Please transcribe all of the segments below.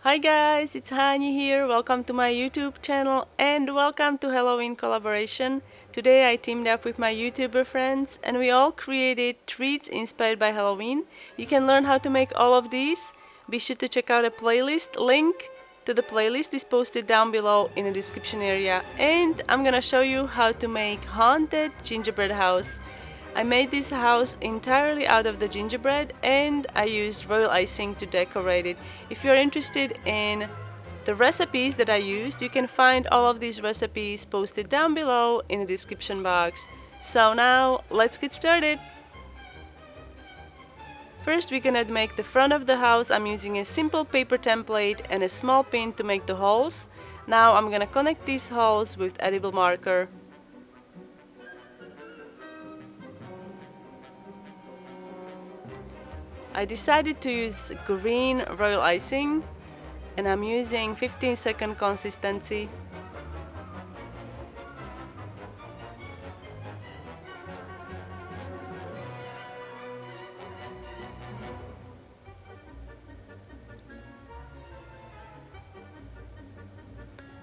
Hi guys, it's Hani here. Welcome to my YouTube channel and welcome to Halloween collaboration. Today I teamed up with my YouTuber friends and we all created treats inspired by Halloween. You can learn how to make all of these. Be sure to check out a playlist. Link to the playlist is posted down below in the description area. And I'm gonna show you how to make haunted gingerbread house. I made this house entirely out of the gingerbread and I used royal icing to decorate it. If you're interested in the recipes that I used, you can find all of these recipes posted down below in the description box. So now, let's get started! First we're gonna make the front of the house. I'm using a simple paper template and a small pin to make the holes. Now I'm gonna connect these holes with edible marker. I decided to use green royal icing and I'm using 15-second consistency.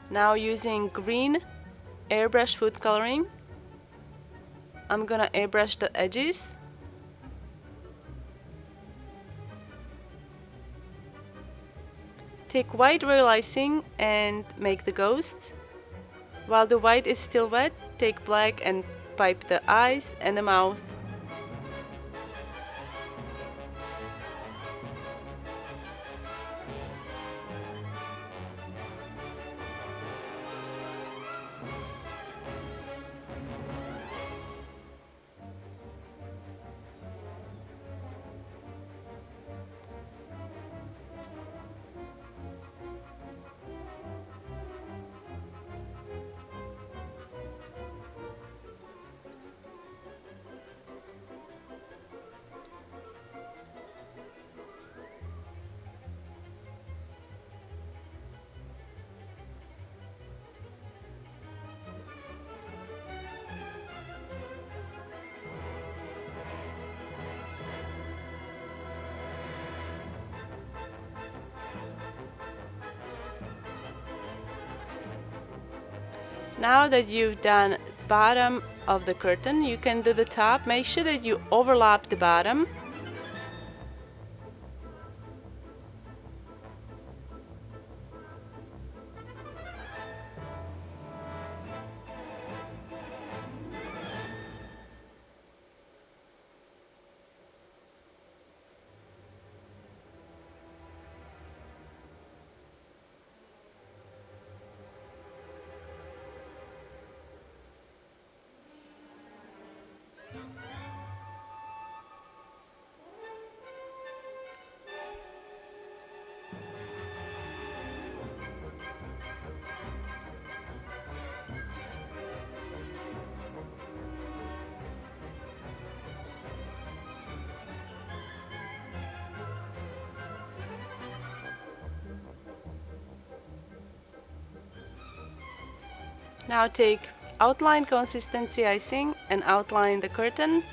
Now using green airbrush food coloring, I'm gonna airbrush the edges. Take white royal icing and make the ghosts. While the white is still wet, take black and pipe the eyes and the mouth. Now that you've done bottom of the curtain, you can do the top. Make sure that you overlap the bottom. Now take outline consistency icing and outline the curtain.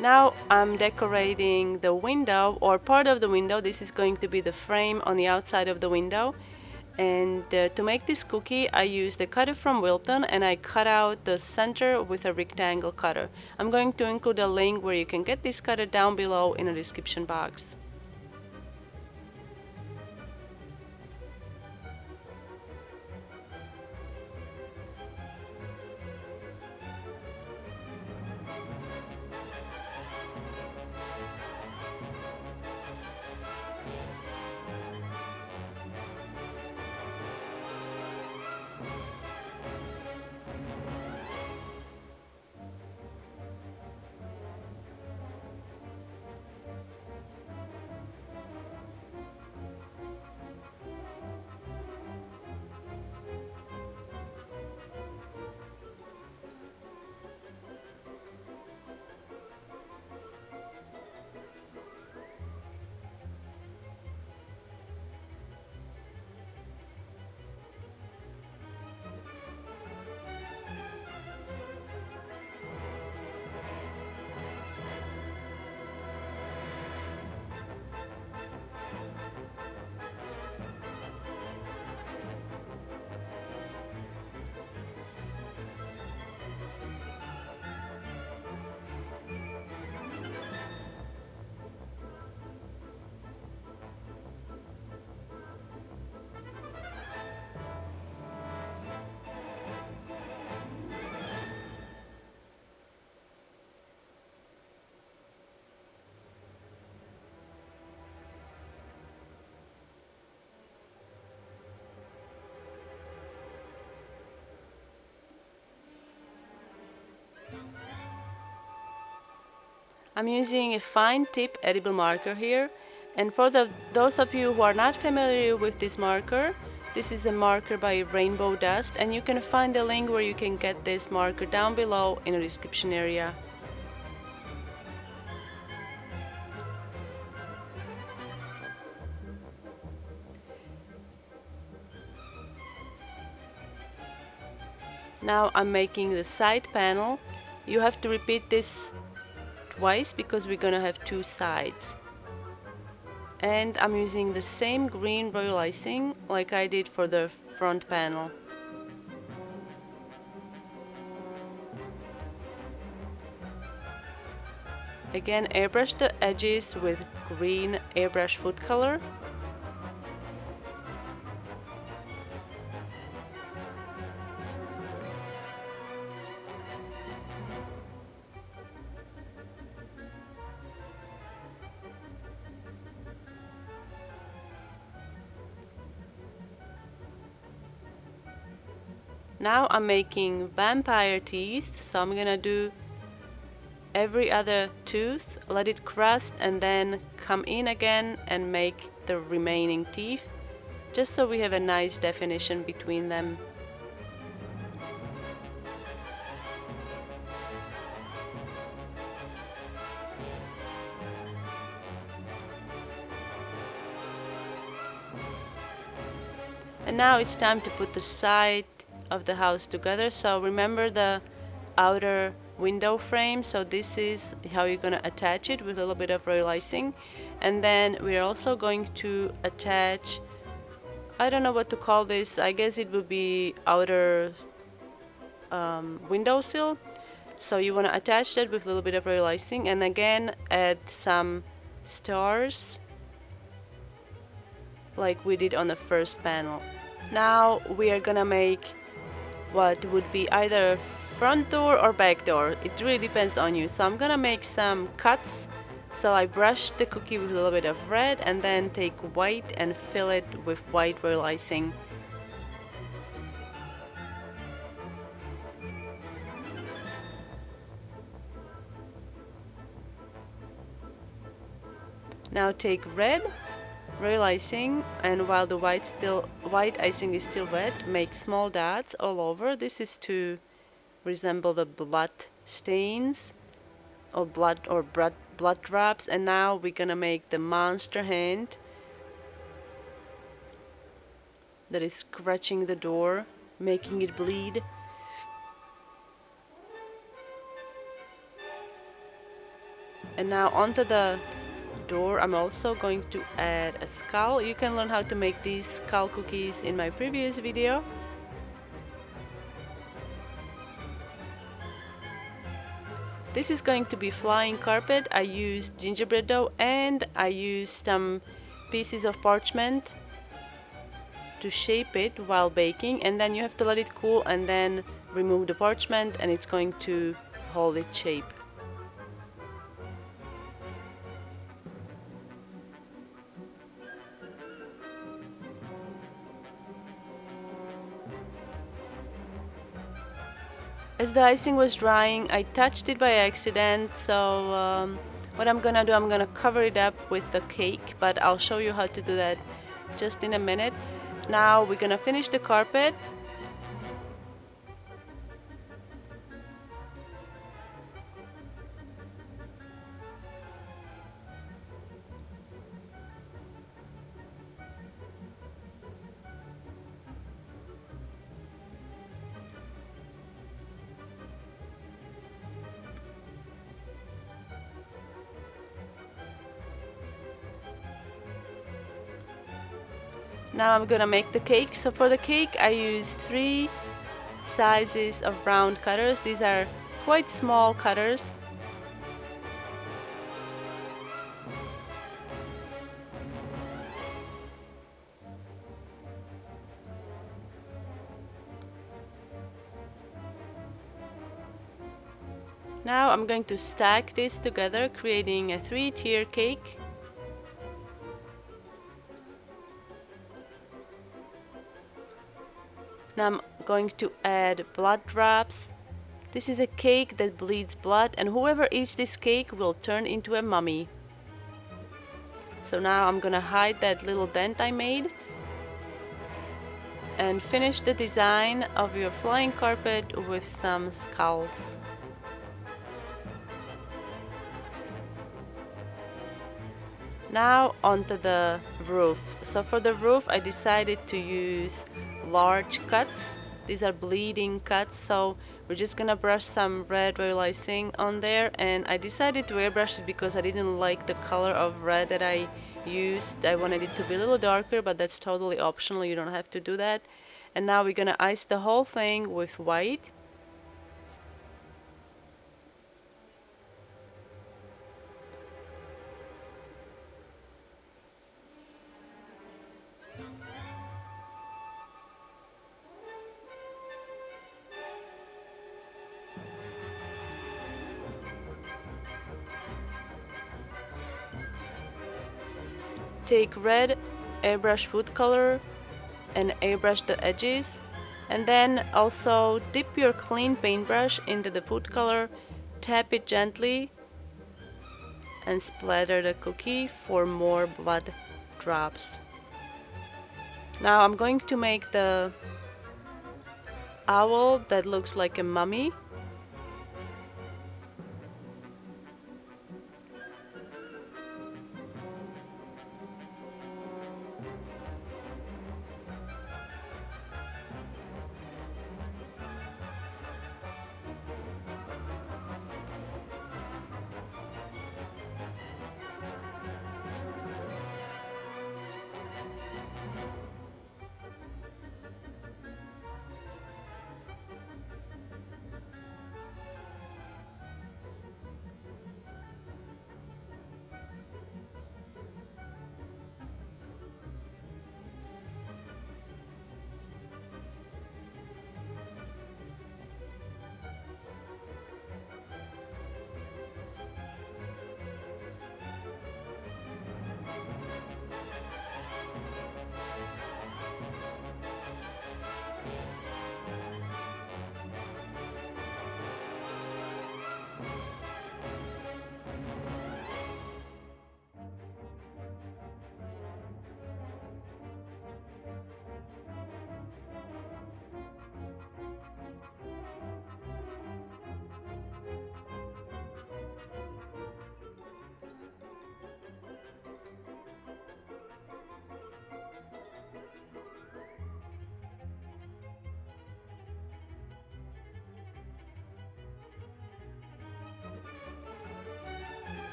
Now I'm decorating the window or part of the window. This is going to be the frame on the outside of the window. And to make this cookie, I used the cutter from Wilton and I cut out the center with a rectangle cutter. I'm going to include a link where you can get this cutter down below in the description box. I'm using a fine tip edible marker here, and for those of you who are not familiar with this marker, this is a marker by Rainbow Dust, and you can find the link where you can get this marker down below in the description area. Now I'm making the side panel. You have to repeat this twice because we're gonna have two sides. And I'm using the same green royal icing like I did for the front panel. Again, airbrush the edges with green airbrush food color. Now I'm making vampire teeth, so I'm gonna do every other tooth, let it crust, and then come in again and make the remaining teeth, just so we have a nice definition between them. And now it's time to put the side of the house together. So remember the outer window frame, so this is how you're going to attach it with a little bit of royal icing. And then we're also going to attach, I don't know what to call this, I guess it would be outer windowsill. So you want to attach that with a little bit of royal icing, and again add some stars like we did on the first panel. Now we are gonna make what would be either front door or back door. It really depends on you. So I'm gonna make some cuts. So I brush the cookie with a little bit of red and then take white and fill it with white royal icing. Now take red royal icing, and while the white icing is still wet, make small dots all over. This is to resemble the blood stains or blood drops. And now we're gonna make the monster hand that is scratching the door, making it bleed. And now onto the door I'm also going to add a skull. You can learn how to make these skull cookies in my previous video. This is going to be flying carpet. I used gingerbread dough and I used some pieces of parchment to shape it while baking, and then you have to let it cool and then remove the parchment and it's going to hold its shape. As the icing was drying, I touched it by accident, so what I'm gonna do, I'm gonna cover it up with the cake, but I'll show you how to do that just in a minute. Now we're gonna finish the carpet. Now I'm gonna make the cake. So for the cake I used 3 sizes of round cutters. These are quite small cutters. Now I'm going to stack this together, creating a 3-tier cake. Now I'm going to add blood drops This is a cake that bleeds blood, and whoever eats this cake will turn into a mummy. So now I'm gonna hide that little dent I made and finish the design of your flying carpet with some skulls. Now onto the roof. So for the roof I decided to use large cuts. These are bleeding cuts, so we're just gonna brush some red royal icing on there, and I decided to airbrush it because I didn't like the color of red that I used. I wanted it to be a little darker, but that's totally optional, you don't have to do that. And now we're gonna ice the whole thing with white. Take red airbrush food color and airbrush the edges, and then also dip your clean paintbrush into the food color, tap it gently, and splatter the cookie for more blood drops. Now I'm going to make the owl that looks like a mummy.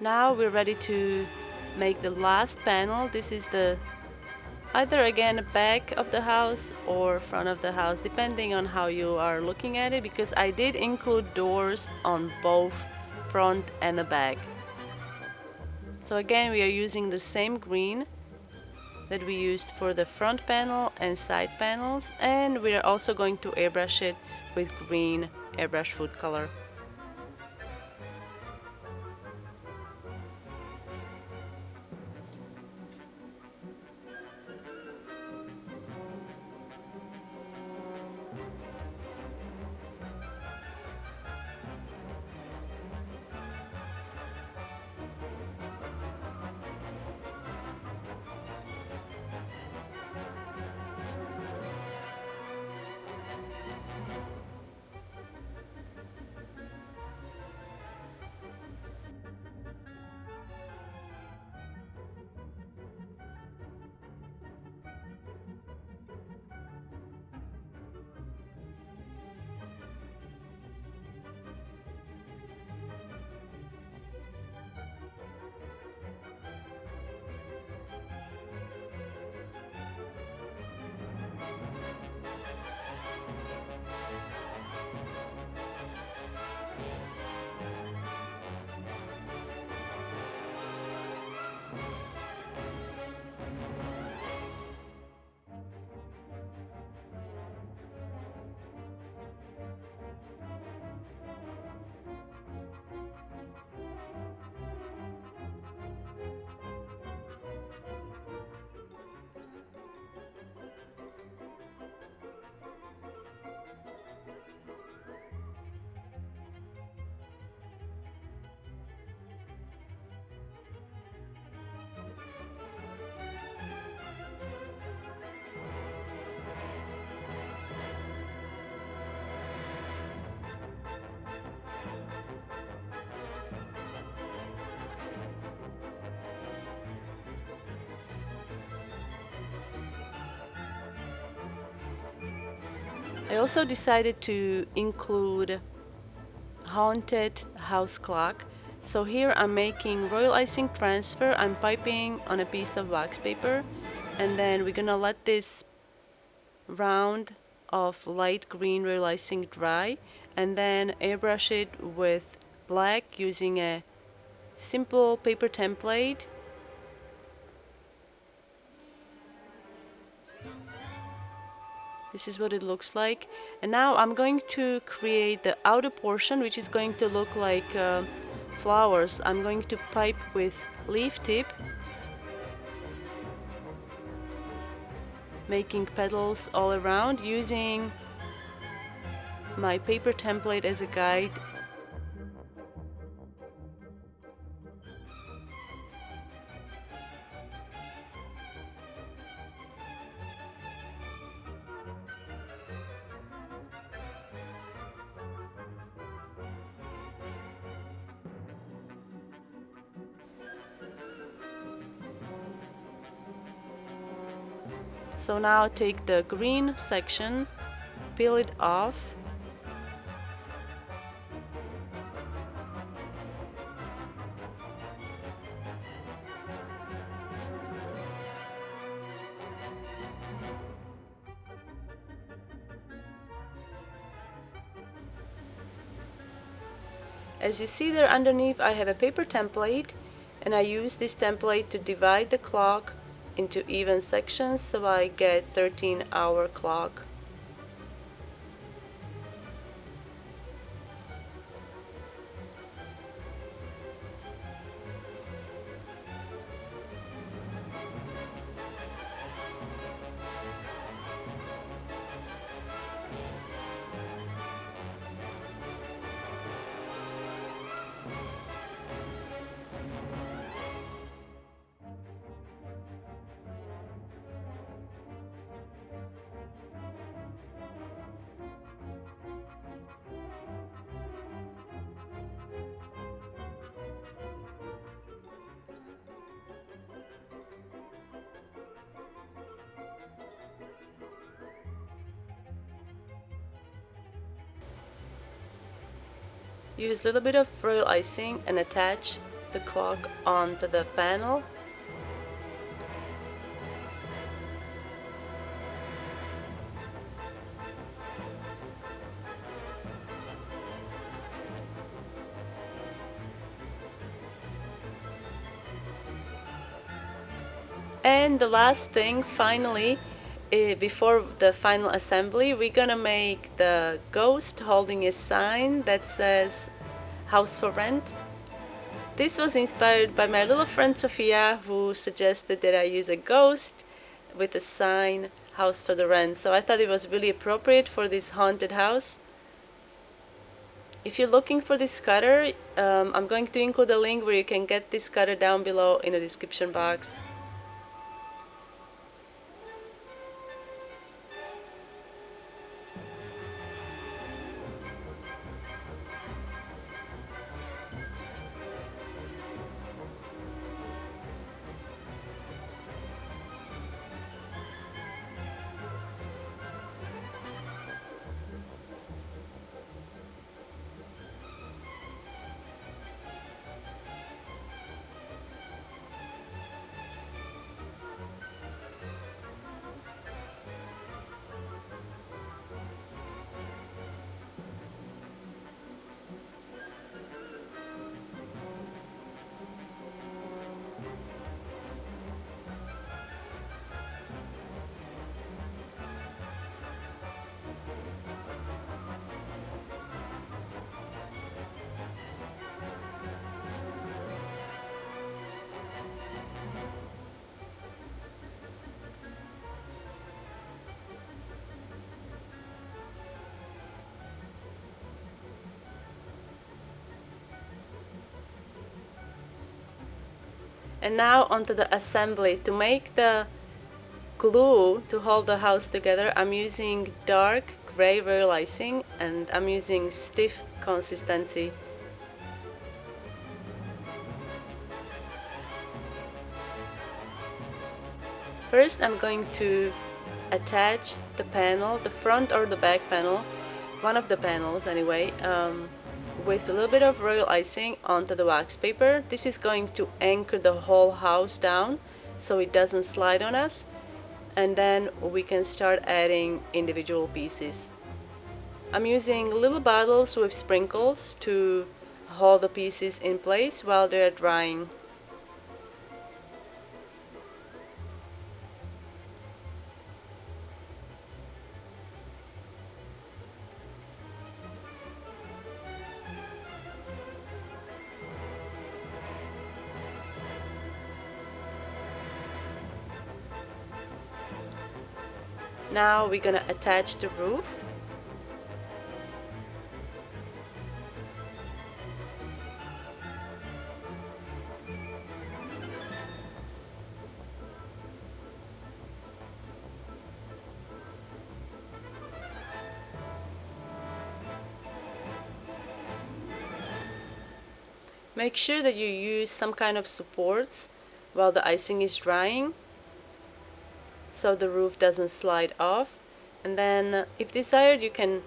Now we're ready to make the last panel. This is the either again back of the house or front of the house, depending on how you are looking at it, because I did include doors on both front and the back. So again, we are using the same green that we used for the front panel and side panels, and we are also going to airbrush it with green airbrush food color. I also decided to include haunted house clock. So here I'm making royal icing transfer. I'm piping on a piece of wax paper, and then we're gonna let this round of light green royal icing dry, and then airbrush it with black using a simple paper template. This is what it looks like. And now I'm going to create the outer portion, which is going to look like flowers. I'm going to pipe with leaf tip, making petals all around, using my paper template as a guide. So now take the green section, peel it off, as you see there underneath I have a paper template, and I use this template to divide the clock into even sections so I get 13-hour clock. Use a little bit of royal icing and attach the clock onto the panel. And the last thing, finally, before the final assembly, we're gonna make the ghost holding a sign that says house for rent. This was inspired by my little friend Sophia, who suggested that I use a ghost with a sign house for the rent. So I thought it was really appropriate for this haunted house. If you're looking for this cutter, I'm going to include a link where you can get this cutter down below in the description box. And now onto the assembly. To make the glue to hold the house together, I'm using dark gray royal icing, and I'm using stiff consistency. First I'm going to attach the panel, the front or the back panel, one of the panels anyway, with a little bit of royal icing onto the wax paper. This is going to anchor the whole house down so it doesn't slide on us, and then we can start adding individual pieces. I'm using little bottles with sprinkles to hold the pieces in place while they're drying. Now we're gonna attach the roof. Make sure that you use some kind of supports while the icing is drying, so the roof doesn't slide off. And then if desired, you can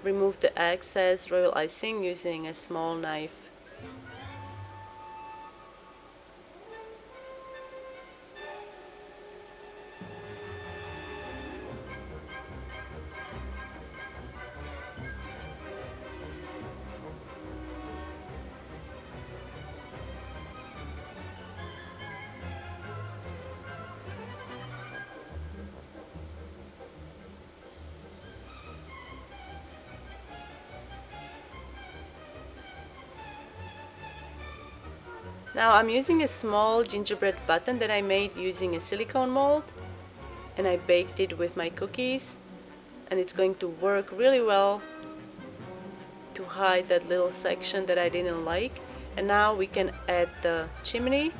remove the excess royal icing using a small knife. Now I'm using a small gingerbread button that I made using a silicone mold, and I baked it with my cookies, and it's going to work really well to hide that little section that I didn't like. And now we can add the chimney.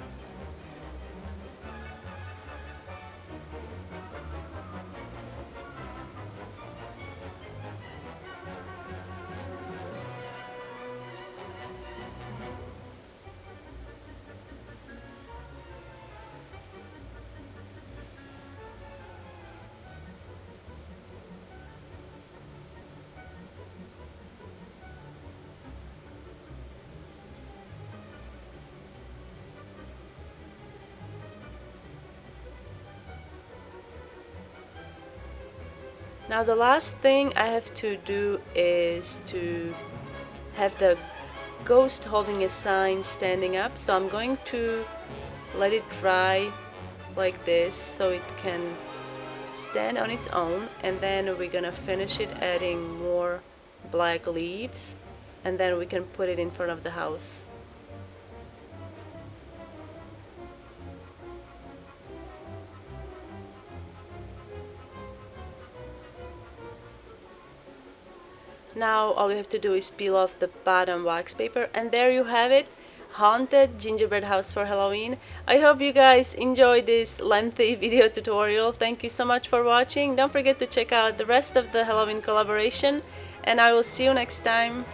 Now the last thing I have to do is to have the ghost holding a sign standing up. So I'm going to let it dry like this so it can stand on its own, and then we're gonna finish it adding more black leaves, and then we can put it in front of the house. Now all you have to do is peel off the bottom wax paper, and there you have it, haunted gingerbread house for Halloween. I hope you guys enjoyed this lengthy video tutorial. Thank you so much for watching. Don't forget to check out the rest of the Halloween collaboration, and I will see you next time.